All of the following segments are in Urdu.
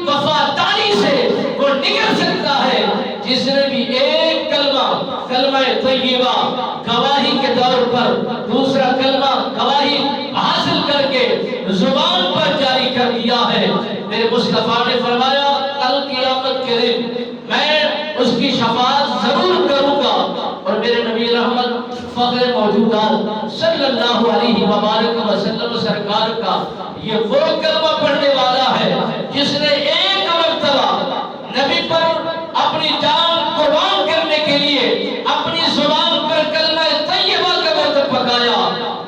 وفاداری سے وہ نکل سکتا ہے جس نے بھی ایک کلمہ طیبہ گواہی کے طور پر، دوسرا کلمہ گواہی حاصل کر کے زبان پر جاری کر دیا ہے۔ میرے مصطفیٰ نے فرمایا کل قیامت کے دن میں اس کی شفاعت ضرور کروں گا، اور میرے نبی رحمت فخر موجودات صلی اللہ علیہ وآلہ وسلم سرکار کا یہ وہ کلمہ پڑھنے والا ہے جس نے ایک مرتبہ نبی پر اپنی جان قربان کرنے کے لیے اپنی زبان پر کلمہ طیبہ کا مرتبہ پکایا۔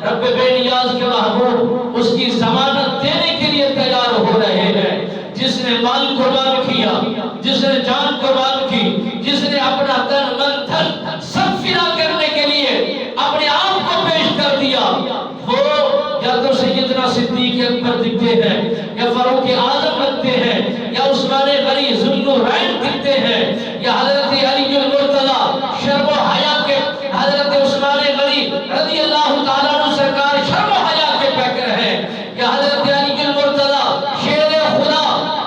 رب بے نیاز کے محبوب اس کی ضمانت دینے کے لیے تیار ہو رہے ہیں۔ جس نے مال قربان کیا، جس نے جان قربان کی، جس نے اپنا تن من دھن سب فدا کرنے کے لیے اپنے آپ کو پیش کر دیا، وہ یا تو سیدنا صدیق اکبر دکھتے ہیں، یا فاروق اعظم لگتے ہیں، یا عثمان غنی ذوالنورین دکھتے ہیں، یا حضرت علی المرتضی شرم و حیا کے، حضرت عثمان غنی رضی اللہ تعالیٰ عنہ سرکار شرم و حیا کے پیکر ہیں، یا حضرت علی المرتضی شیر خدا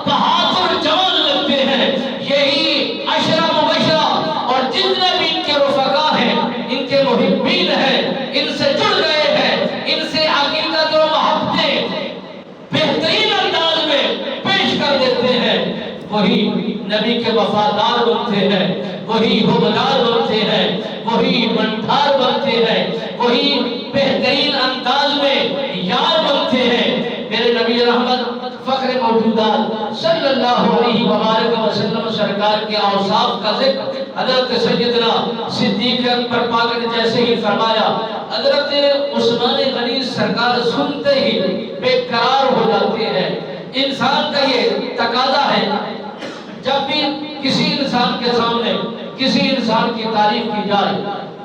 بہادر جوان لگتے ہیں۔ یہی عشرہ مبشرہ اور جتنے بھی ان کے رفقا ہیں، ان کے محبین ہیں، ان سے جڑ گئے ہیں، ان سے عقیدت و محبتیں بہترین انداز میں پیش کر دیتے ہیں، وہی نبی کے وفادار بنتے ہیں، وہی حومدار بنتے ہیں، وہی منٹھار بنتے ہیں، وہی بہترین انداز میں یار بنتے ہیں۔ میرے نبی رحمت فخر موجودات صلی اللہ علیہ وآلہ وسلم سرکار کے اوصاف کا ذکر حضرت سیدنا صدیق اکبر پاک نے جیسے ہی فرمایا، حضرت عثمان غنی سرکار سنتے ہی بے قرار ہو جاتے ہیں۔ انسان کا یہ تقاضا ہے، جب بھی کسی انسان کے سامنے کسی انسان کی تعریف کی جائے،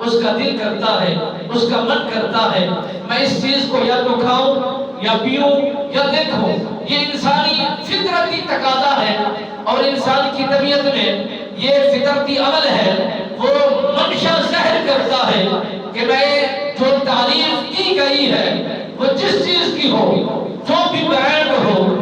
اس کا دل کرتا ہے، اس کا من کرتا ہے میں اس چیز کو یا تو کھاؤں یا پیوں یا دیکھوں۔ یہ انسانی فطرتی تقاضا ہے، اور انسان کی طبیعت میں یہ فطرتی عمل ہے، وہ منشا ظاہر کرتا ہے کہ میں جو تعریف کی گئی ہے وہ جس چیز کی ہو، جو بھی برانڈ ہو،